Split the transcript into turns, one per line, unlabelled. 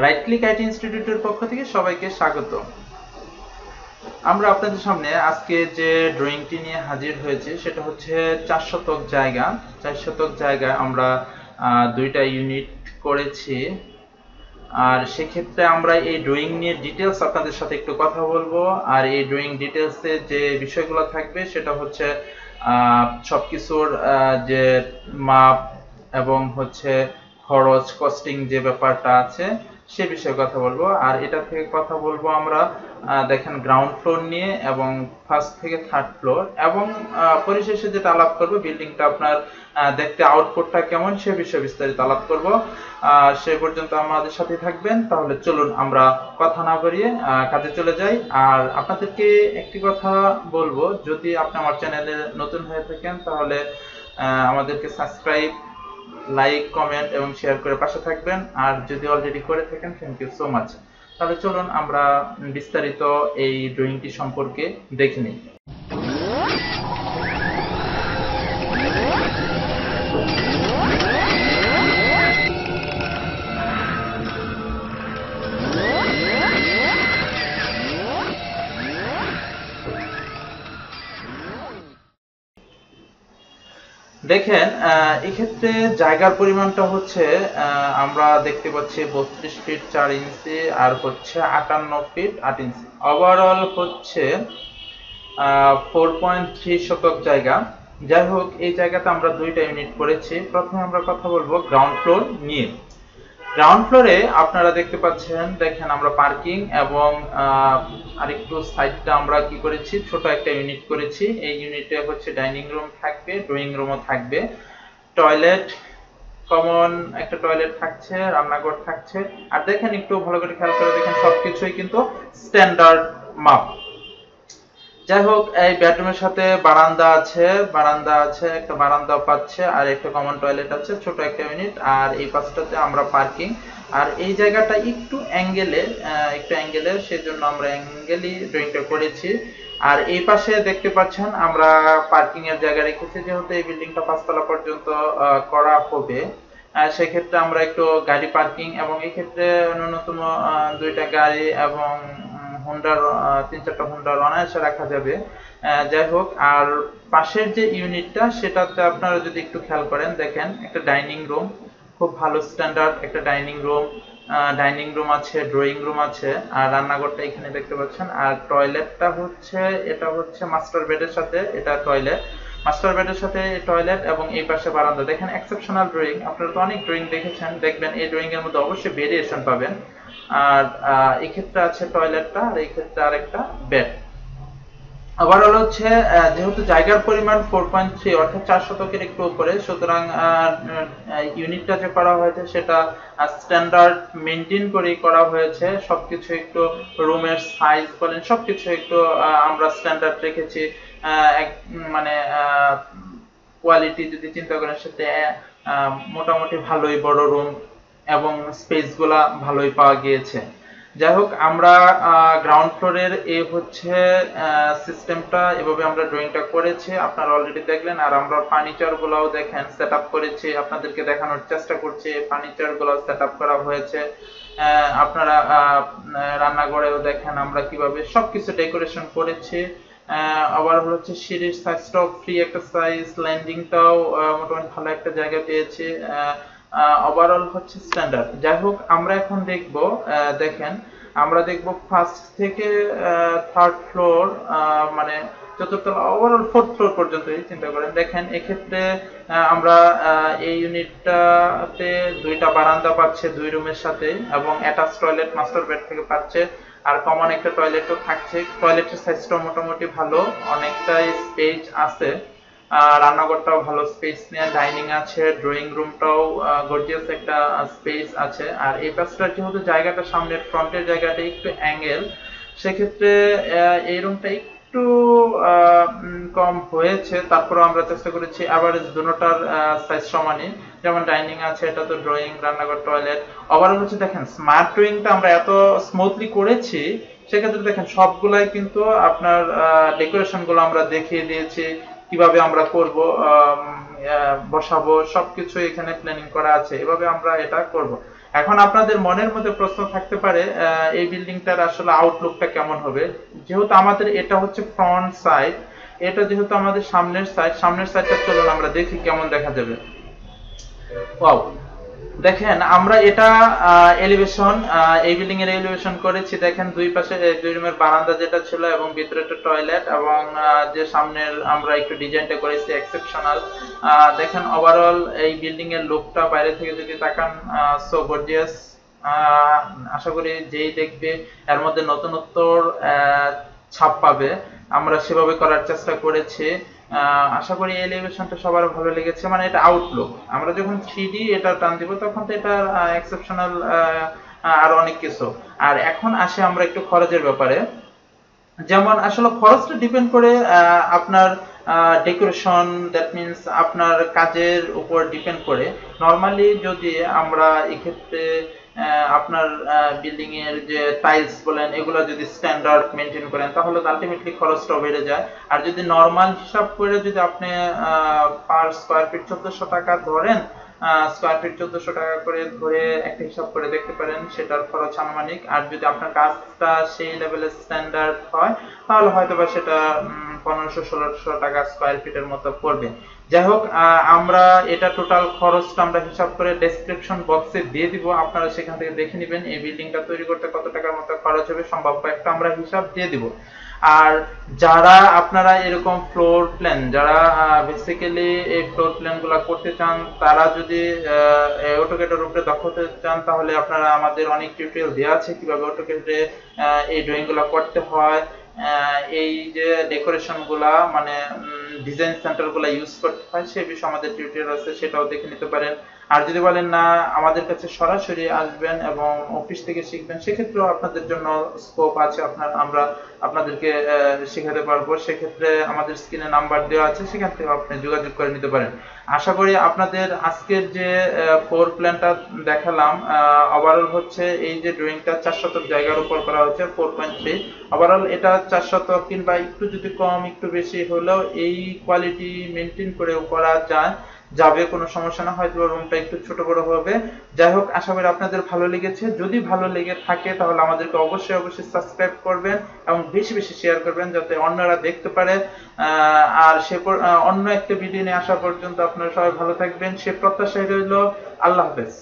Right click IT ইনস্টিটিউটের পক্ষ থেকে সবাইকে স্বাগত। আমরা আপনাদের সামনে আজকে যে ড্রয়িংটি নিয়ে হাজির হয়েছে সেটা হচ্ছে 4 শতক জায়গা। 4 শতক জায়গায় আমরা দুইটা ইউনিট করেছি। আর সেক্ষেত্রে আমরা এই ড্রয়িং নিয়ে ডিটেলস আপনাদের সাথে একটু কথা বলবো। আর এই ড্রয়িং ডিটেলসে যে বিষয়গুলো থাকবে সেটা হচ্ছে সবকিছুর যে মাপ এবং হচ্ছে খরচ কস্টিং যে ব্যাপারটা আছে সে বিষয়ে কথা বলবো। আর এটা থেকে কথা বলবো আমরা দেখেন গ্রাউন্ড ফ্লোর নিয়ে এবং ফার্স্ট থেকে থার্ড ফ্লোর, এবং পরিশেষে যেটা আলাপ করবো বিল্ডিংটা আপনার দেখতে আউটপুটটা কেমন সে বিষয়ে বিস্তারিত আলাপ করব। সে পর্যন্ত আমাদের সাথে থাকবেন। তাহলে চলুন আমরা কথা না বাড়িয়ে কাজে চলে যাই। আর আপনাদেরকে একটি কথা বলবো, যদি আপনি আমার চ্যানেলে নতুন হয়ে থাকেন তাহলে আমাদেরকে সাবস্ক্রাইব, লাইক, কমেন্ট এবং শেয়ার করে পাশে থাকবেন। আর যদি অলরেডি করে থাকেন থ্যাংক ইউ সো মাচ। তাহলে চলুন আমরা বিস্তারিত এই ড্রয়িংটি সম্পর্কে দেখে নিই। দেখেন এক্ষেত্রে জায়গার পরিমাণটা হচ্ছে আমরা দেখতে পাচ্ছি 32 ফিট 4 ইঞ্চি আর হচ্ছে 58 ফিট 8 ইঞ্চি। ওভারঅল হচ্ছে 4.3 শতক জায়গা। যাই হোক, এই জায়গাতে আমরা দুইটা ইউনিট করেছি। প্রথমে আমরা কথা বলবো গ্রাউন্ড ফ্লোর নিয়ে। গ্রাউন্ড ফ্লোরে আপনারা দেখতে পাচ্ছেন, দেখেন আমরা পার্কিং এবং আরেকটু সাইডটা আমরা কি করেছি, ছোট একটা ইউনিট করেছি। এই ইউনিটে হচ্ছে ডাইনিং রুম থাকবে, ড্রয়িং রুমও থাকবে, টয়লেট, কমন একটা টয়লেট থাকছে, রান্নাঘর থাকছে। আর দেখেন একটু ভালো করে খেয়াল করে দেখেন সবকিছুই কিন্তু স্ট্যান্ডার্ড মাপ। যাই হোক, এই বেডরুমের সাথে বারান্দা আছে, একটা বারান্দা পাচ্ছে, আর একটা কমন টয়লেট আছে, ছোট একটা ইউনিট। আর এই পাশটাতে আমরা পার্কিং। আর এই জায়গাটা একটু অ্যাঙ্গেলে, সেজন্য আমরা অ্যাঙ্গেলই ড্রয়িংটা করেছি। আর এই পাশে দেখতে পাচ্ছেন আমরা পার্কিং এর জায়গা রেখেছি, যেহেতু এই বিল্ডিংটা 5 তলা পর্যন্ত করা হবে। সেক্ষেত্রে আমরা একটু গাড়ি পার্কিং, এবং এই ক্ষেত্রে ন্যূনতম দুইটা গাড়ি এবং হোন্ডার 3-4টা হোন্ডার অনায়াসে রাখা যাবে। যাই হোক, আর পাশের যে ইউনিটটা সেটাতে আপনারা যদি একটু খেয়াল করেন, দেখেন একটা ডাইনিং রুম, খুব ভালো স্ট্যান্ডার্ড একটা ডাইনিং রুম আছে, ড্রয়িং রুম আছে, আর রান্নাঘরটা এখানে দেখতে পাচ্ছেন। আর টয়লেটটা হচ্ছে, এটা হচ্ছে মাস্টার বেডের সাথে এটা টয়লেট, মাস্টার বেডের সাথে টয়লেট, এবং এই পাশে বারান্দা। দেখেন এক্সেপশনাল ড্রয়িং। আপনারা তো অনেক ড্রয়িং দেখেছেন, দেখবেন এই ড্রয়িং এর মধ্যে অবশ্যই ভেরিয়েশন পাবেন। আর এই ক্ষেত্রে আছে টয়লেটটা, আর এই ক্ষেত্রে আরেকটা বেড। ওভারঅল হচ্ছে যেহেতু জায়গার পরিমাণ 4.3 অর্থাৎ 4 শতকের একটু উপরে, সুতরাং ইউনিটটা যে করা হয়েছে সেটা স্ট্যান্ডার্ড মেনটেন করেই করা হয়েছে। সবকিছু একটু রুমের সাইজ বলেন সবকিছু একটু আমরা স্ট্যান্ডার্ড রেখেছি। মানে কোয়ালিটি যদি চিন্তা করেন সেটা মোটামুটি ভালোই বড় রুম, এবং স্পেসগুলা ভালোই পাওয়া গিয়েছে। যাই হোক, আমরা গ্রাউন্ড ফ্লোরের এই হচ্ছে সিস্টেমটা, এভাবে আমরা ড্রয়িংটা করেছি, আপনারা অলরেডি দেখলেন। আর আমরা ফার্নিচার গুলাও দেখেন সেট আপ করেছি, আপনাদেরকে দেখানোর চেষ্টা করছি। ফার্নিচার গুলো সেট আপ করা হয়েছে। আপনারা রান্নাঘরেও দেখেন আমরা কিভাবে সবকিছু ডেকোরেশন করেছি। আবার হচ্ছে সিঁড়ির সাইজটাও ফ্রি একটা সাইজ, ল্যান্ডিংটাও মোটামুটি ভালো একটা জায়গা পেয়েছি। ওভারঅল হচ্ছে স্ট্যান্ডার্ড। যাই হোক, আমরা এখন দেখব, দেখেন আমরা দেখব ফার্স্ট থেকে থার্ড ফ্লোর, মানে চতুর্থতলা, ওভারঅল ফোর্থ ফ্লোর পর্যন্ত চিন্তা করেন। দেখেন এক্ষেত্রে আমরা এই ইউনিটটাতে দুইটা বারান্দা পাচ্ছে 2 রুমের সাথে, এবং অ্যাটাচ টয়লেট মাস্টার বেড থেকে পাচ্ছে। আর কমন একটা টয়লেটও থাকছে। টয়লেটের সাইজটাও মোটামুটি ভালো, অনেকটাই স্পেস আছে। রান্নাঘরটাও ভালো স্পেস নিয়ে, ডাইনিং আছে, ড্রয়িং রুমটাও গর্জিয়াস একটা স্পেস আছে। আর এই পাশটা যেহেতু জায়গাটা সামনের ফ্রন্টের জায়গাটা একটু অ্যাঙ্গেল, সেক্ষেত্রে এই রুমটা একটু কম হয়েছে। তারপরে আমরা চেষ্টা করেছি এভারেজ দুটোটার সাইজ সমানই, যেমন ডাইনিং আছে, এটা তো ড্রয়িং, রান্নাঘর, টয়লেট। ওভারঅল হচ্ছে দেখেন স্মার্ট ড্রয়িংটা আমরা এত স্মুথলি করেছি, সেক্ষেত্রে দেখেন সবগুলাই কিন্তু আপনার ডেকোরেশন গুলো আমরা দেখিয়ে দিয়েছি, কিভাবে আমরা করব, বসাবো, সবকিছু এখানে প্ল্যানিং করা আছে, এভাবে আমরা এটা করব। এখন আপনাদের মনের মধ্যে প্রশ্ন থাকতে পারে এই বিল্ডিংটার আসলে আউটলুকটা কেমন হবে। যেহেতু আমাদের এটা হচ্ছে ফ্রন্ট সাইড, এটা যেহেতু আমাদের সামনের সাইডটা চলুন আমরা দেখি কেমন দেখা যাবে। ওয়াও, দেখেন আমরা এটা এলিভেশন, এই বিল্ডিং এর এলিভেশন করেছি। দেখেন দুই পাশে দুই রুমের বারান্দা যেটা ছিল এবং ভিতরে একটা টয়লেট, এবং যে সামনের আমরা একটু ডিজাইনটা করেছি এক্সেপশনাল। দেখেন ওভারঅল এই বিল্ডিং এর লুকটা বাইরে থেকে যদি তাকান, সো গর্জিয়াস। আশা করি যেই দেখবে এর মধ্যে নতুনত্বর ছাপ পাবে। আমরা সেভাবে করার চেষ্টা করেছি। আশা করি এই এলিভেশনটা সবার ভালো লেগেছে। মানে এটা আউটলুক, আমরা যখন 3D এটা টান দিব তখন তো এটা এক্সেপশনাল আর অনেক কিছু। আর এখন আসে আমরা একটু খরচের ব্যাপারে। যেমন আসলে খরচটা ডিপেন্ড করে আপনার ডেকোরেশন, দ্যাট মিনস আপনার কাজের উপর ডিপেন্ড করে। নর্মালি যদি আমরা এক্ষেত্রে আপনার বিল্ডিং এর যে টাইলস বলেন এগুলো যদি স্ট্যান্ডার্ড মেনটেন করেন তাহলে আলটিমেটলি খরচটা বেড়ে যায়। আর যদি নর্মাল হিসাব করে যদি আপনি পার স্কোয়ার ফিট 1400 টাকা ধরেন, স্কোয়ার ফিট 1400 টাকা করে ধরে একটা হিসাব করে দেখতে পারেন সেটার খরচ আনুমানিক। আর যদি আপনার কাজটা সেই লেভেলের স্ট্যান্ডার্ড হয় তাহলে হয়তো বা সেটা 1500-1600 টাকা স্কোয়ার ফিটের মতো পড়বে। যাই হোক, আমরা এটা টোটাল খরচটা আমরা হিসাব করে ডেসক্রিপশন বক্সে দিয়ে দিব, আপনারা সেখান থেকে দেখে নেবেন এই বিল্ডিংটা তৈরি করতে কত টাকার মতো খরচ হবে, সম্ভাব্য একটা আমরা হিসাব দিয়ে দিব। আর যারা আপনারা এরকম ফ্লোর প্ল্যান, যারা বেসিক্যালি এই ফ্লোর প্ল্যান গুলা করতে চান, তারা যদি অটোক্যাড এর উপরে দক্ষ হতে চান তাহলে আপনারা আমাদের অনেক টিউটোরিয়াল দেওয়া আছে কিভাবে অটোক্যাডে এই ড্রয়িং গুলা করতে হয়। এই যে ডেকোরেশন গুলা মানে ডিজাইন সেন্টার গুলা ইউজ করতে হয় সে বিষয়ে আমাদের টিউটোরিয়াল আছে, সেটাও দেখে নিতে পারেন। আর যদি বলেন না আমাদের কাছে সরাসরি আসবেন এবং অফিস থেকে শিখবেন, সেক্ষেত্রেও আপনাদের জন্য স্কোপ আছে, আমরা আপনাদেরকে শেখাতে পারবো। সেক্ষেত্রে আমাদের স্ক্রিনে নাম্বার দেওয়া আছে, সেখান থেকে আপনি যোগাযোগ করে নিতে পারেন। আশা করি আপনাদের আজকের যে ফ্লোর প্ল্যানটা দেখালাম, ওভারঅল হচ্ছে এই যে ড্রয়িংটা 4 শতক জায়গার উপর করা হচ্ছে 4.3। ওভারঅল এটা 4 শতক কিংবা একটু যদি কম একটু বেশি হলেও এই কোয়ালিটি মেনটেন করে করা যাবে, কোনো সমস্যা না, হয়তো রুমটা একটু ছোট বড় হবে। যাই হোক, আশা করি আপনাদের ভালো লেগেছে। যদি ভালো লেগে থাকে তাহলে আমাদেরকে অবশ্যই সাবস্ক্রাইব করবেন এবং বেশি বেশি শেয়ার করবেন যাতে অন্যরা দেখতে পারে। আর অন্য একটা ভিডিও নিয়ে আসা পর্যন্ত আপনারা সবাই ভালো থাকবেন সে প্রত্যাশাই রইল। আল্লাহ হাফেজ।